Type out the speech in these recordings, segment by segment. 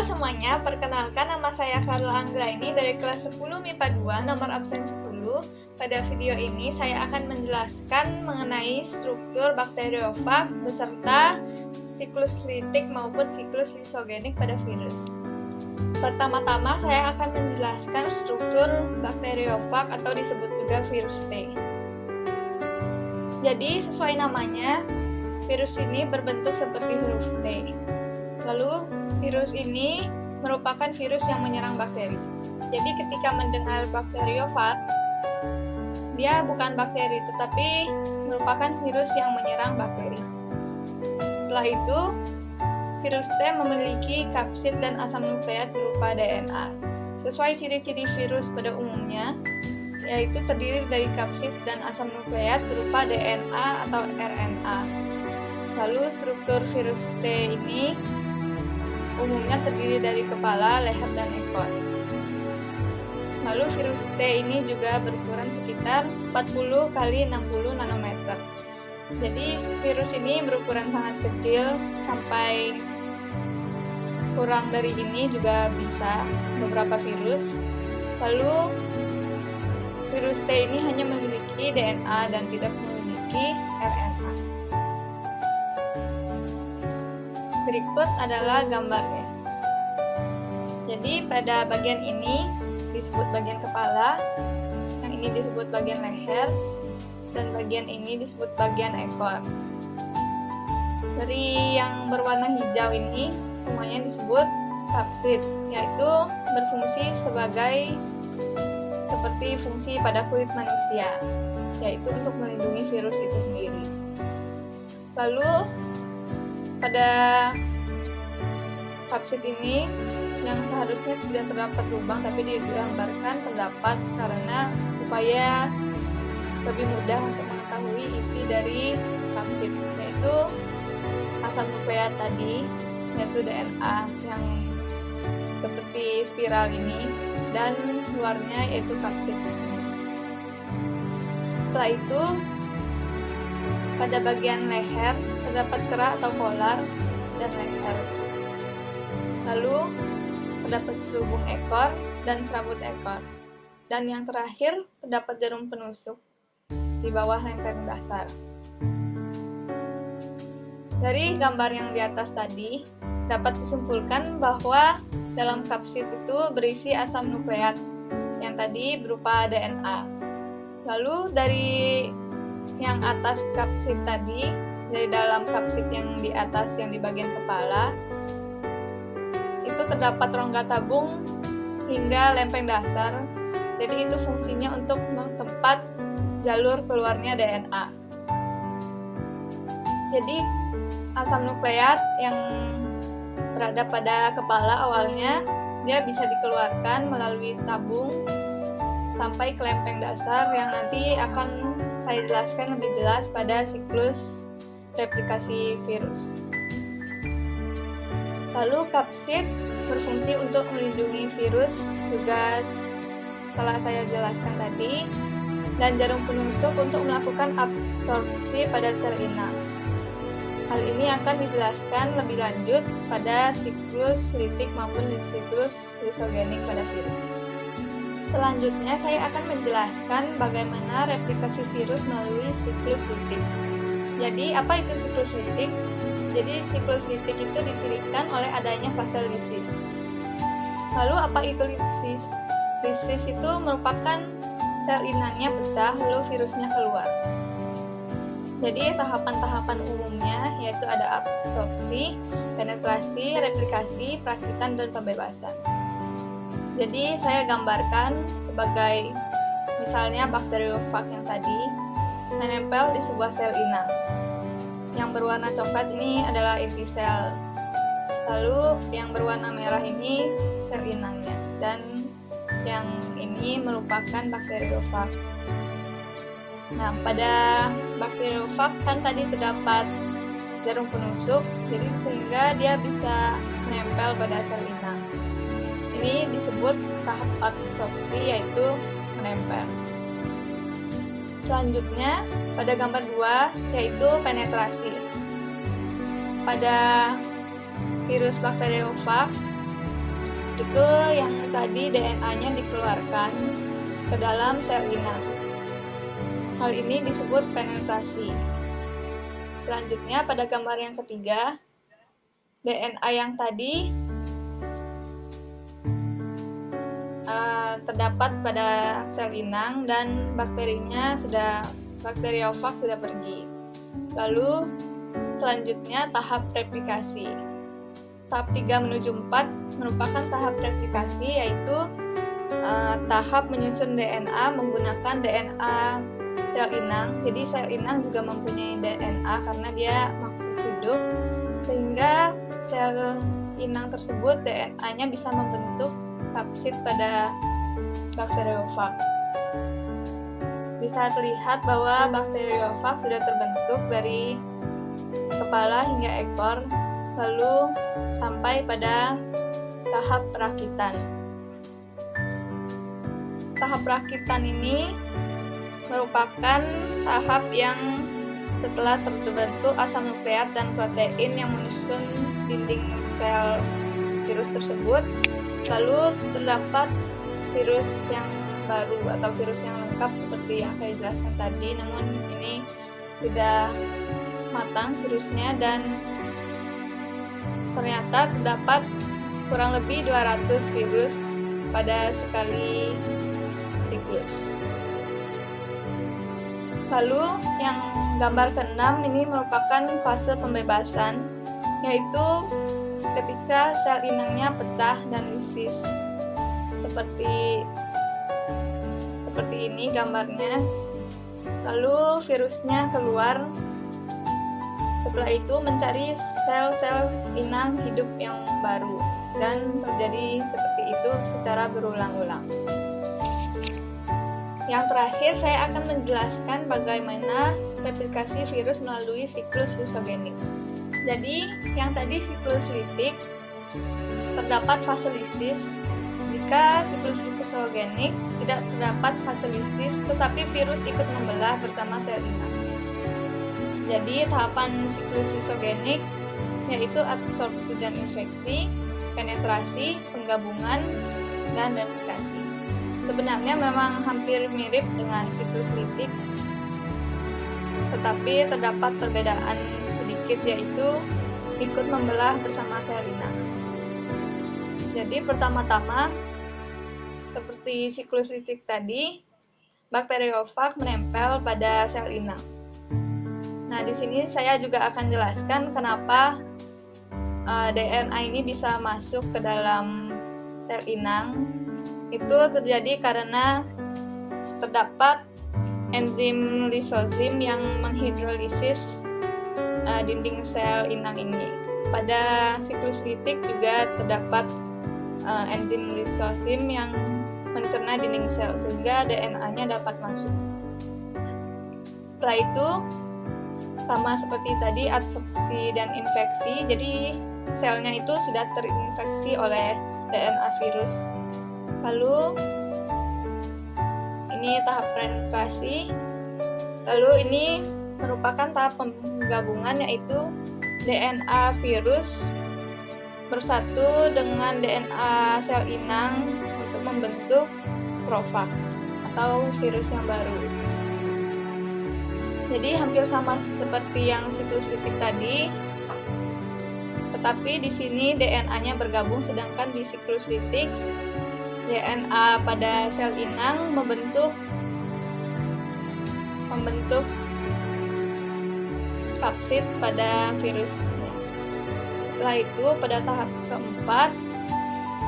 semuanya, perkenalkan nama saya Carla Anggraini dari kelas 10 MIPA 2 nomor absen 10. Pada video ini saya akan menjelaskan mengenai struktur bakteriofag beserta siklus litik maupun siklus lisogenik pada virus. Pertama-tama saya akan menjelaskan struktur bakteriofag atau disebut juga virus T. Jadi sesuai namanya, virus ini berbentuk seperti huruf T. Lalu virus ini merupakan virus yang menyerang bakteri. Jadi ketika mendengar bakteriofag, dia bukan bakteri tetapi merupakan virus yang menyerang bakteri. Setelah itu, virus T memiliki kapsid dan asam nukleat berupa DNA. Sesuai ciri-ciri virus pada umumnya, yaitu terdiri dari kapsid dan asam nukleat berupa DNA atau RNA. Lalu struktur virus T ini umumnya terdiri dari kepala, leher, dan ekor. Lalu virus T ini juga berukuran sekitar 40 x 60 nanometer. Jadi virus ini berukuran sangat kecil, sampai kurang dari ini juga bisa beberapa virus. Lalu virus T ini hanya memiliki DNA dan tidak memiliki RNA. Berikut adalah gambarnya. Jadi pada bagian ini disebut bagian kepala, yang ini disebut bagian leher, dan bagian ini disebut bagian ekor. Dari yang berwarna hijau ini semuanya disebut kapsid, yaitu berfungsi seperti fungsi pada kulit manusia, yaitu untuk melindungi virus itu sendiri. Lalu pada kapsid ini yang seharusnya tidak terdapat lubang tapi digambarkan terdapat karena supaya lebih mudah untuk mengetahui isi dari kapsid, yaitu asam nukleat tadi, yaitu DNA yang seperti spiral ini, dan luarnya yaitu kapsid. Setelah itu, pada bagian leher terdapat kerak atau polar dan leher. Lalu terdapat selubung ekor dan serabut ekor. Dan yang terakhir terdapat jarum penusuk di bawah lempeng dasar. Dari gambar yang di atas tadi dapat disimpulkan bahwa dalam kapsid itu berisi asam nukleat yang tadi berupa DNA. Lalu dari yang atas kapsid tadi, dari dalam kapsid yang di atas yang di bagian kepala, itu terdapat rongga tabung hingga lempeng dasar. Jadi itu fungsinya untuk tempat jalur keluarnya DNA. Jadi asam nukleat yang berada pada kepala awalnya dia bisa dikeluarkan melalui tabung sampai ke lempeng dasar yang nanti akan saya jelaskan lebih jelas pada siklus replikasi virus. Lalu kapsid berfungsi untuk melindungi virus juga telah saya jelaskan tadi, dan jarum penusuk untuk melakukan absorpsi pada sel inang. Hal ini akan dijelaskan lebih lanjut pada siklus litik maupun siklus lisogenik pada virus. Selanjutnya saya akan menjelaskan bagaimana replikasi virus melalui siklus litik. Jadi apa itu siklus litik? Jadi siklus litik itu dicirikan oleh adanya fase lisis. Lalu apa itu lisis? Lisis itu merupakan sel inangnya pecah lalu virusnya keluar. Jadi tahapan-tahapan umumnya yaitu ada absorpsi, penetrasi, replikasi, perakitan, dan pembebasan. Jadi saya gambarkan sebagai misalnya bakteriofag yang tadi menempel di sebuah sel inang. Yang berwarna coklat ini adalah inti sel. Lalu yang berwarna merah ini sel inangnya, dan yang ini merupakan bakteriofag. Nah, pada bakteriofag kan tadi terdapat jarum penusuk, jadi sehingga dia bisa menempel pada sel inang. Ini disebut tahap absorpsi, yaitu menempel. Selanjutnya, pada gambar 2, yaitu penetrasi. Pada virus bakteriofag, itu yang tadi DNA-nya dikeluarkan ke dalam sel inang. Hal ini disebut penetrasi. Selanjutnya pada gambar yang ketiga, DNA yang tadi terdapat pada sel inang dan bakteriofag sudah pergi. Lalu selanjutnya tahap replikasi. Tahap 3 menuju 4 merupakan tahap replikasi, yaitu tahap menyusun DNA menggunakan DNA sel inang. Jadi sel inang juga mempunyai DNA karena dia makhluk hidup, sehingga sel inang tersebut DNA-nya bisa membentuk kapsid pada bakteriofag. Bisa terlihat bahwa bakteriofag sudah terbentuk dari kepala hingga ekor, lalu sampai pada tahap perakitan. Tahap perakitan ini merupakan tahap yang setelah terbentuk asam nukleat dan protein yang menyusun dinding sel virus tersebut, lalu terdapat virus yang baru atau virus yang lengkap seperti yang saya jelaskan tadi, namun ini tidak matang virusnya, dan ternyata terdapat kurang lebih 200 virus pada sekali siklus. Lalu yang gambar ke-6 ini merupakan fase pembebasan, yaitu ketika sel inangnya pecah dan lisis. Seperti ini gambarnya. Lalu virusnya keluar. Setelah itu mencari sel-sel inang hidup yang baru, dan terjadi seperti itu secara berulang-ulang. Yang terakhir, saya akan menjelaskan bagaimana replikasi virus melalui siklus lisogenik. Jadi, yang tadi siklus litik, terdapat fase lisis. Jika siklus lisogenik tidak terdapat fase lisis, tetapi virus ikut membelah bersama sel inang. Jadi, tahapan siklus lisogenik yaitu absorpsi dan infeksi, penetrasi, penggabungan, dan replikasi. Sebenarnya memang hampir mirip dengan siklus litik, tetapi terdapat perbedaan sedikit, yaitu ikut membelah bersama sel inang. Jadi pertama-tama, seperti siklus litik tadi, bakteriofag menempel pada sel inang. Nah, di sini saya juga akan jelaskan kenapa DNA ini bisa masuk ke dalam sel inang. Itu terjadi karena terdapat enzim lisozim yang menghidrolisis dinding sel inang ini. Pada siklus litik juga terdapat enzim lisozim yang mencerna dinding sel sehingga DNA-nya dapat masuk. Setelah itu, sama seperti tadi absorpsi dan infeksi, jadi selnya itu sudah terinfeksi oleh DNA virus. Lalu ini tahap penetrasi. Lalu ini merupakan tahap penggabungan, yaitu DNA virus bersatu dengan DNA sel inang untuk membentuk profag atau virus yang baru. Jadi hampir sama seperti yang siklus litik tadi, tetapi di sini DNA-nya bergabung, sedangkan di siklus litik DNA pada sel inang membentuk kapsid pada virusnya. Setelah itu pada tahap keempat,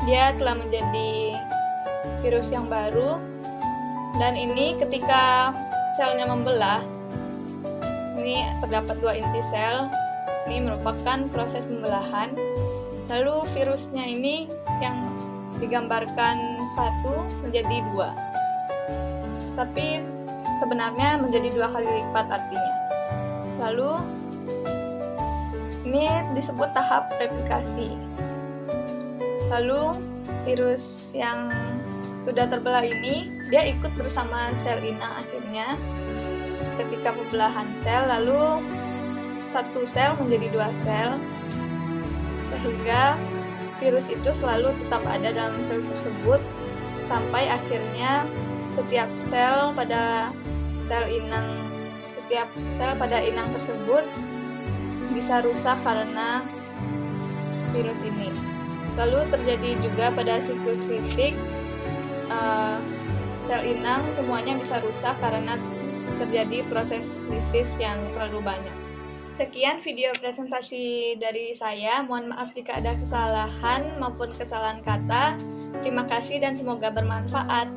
dia telah menjadi virus yang baru, dan ini ketika selnya membelah, ini terdapat 2 inti sel. Ini merupakan proses pembelahan. Lalu virusnya ini yang digambarkan 1 menjadi 2, tapi sebenarnya menjadi 2 kali lipat artinya. Lalu ini disebut tahap replikasi. Lalu virus yang sudah terbelah ini, dia ikut bersama sel inang akhirnya ketika pembelahan sel, lalu 1 sel menjadi 2 sel, sehingga virus itu selalu tetap ada dalam sel tersebut sampai akhirnya setiap sel pada inang tersebut bisa rusak karena virus ini. Lalu terjadi juga pada siklus fisik, sel inang semuanya bisa rusak karena terjadi proses lisis yang terlalu banyak. Sekian video presentasi dari saya. Mohon maaf jika ada kesalahan maupun kesalahan kata. Terima kasih dan semoga bermanfaat.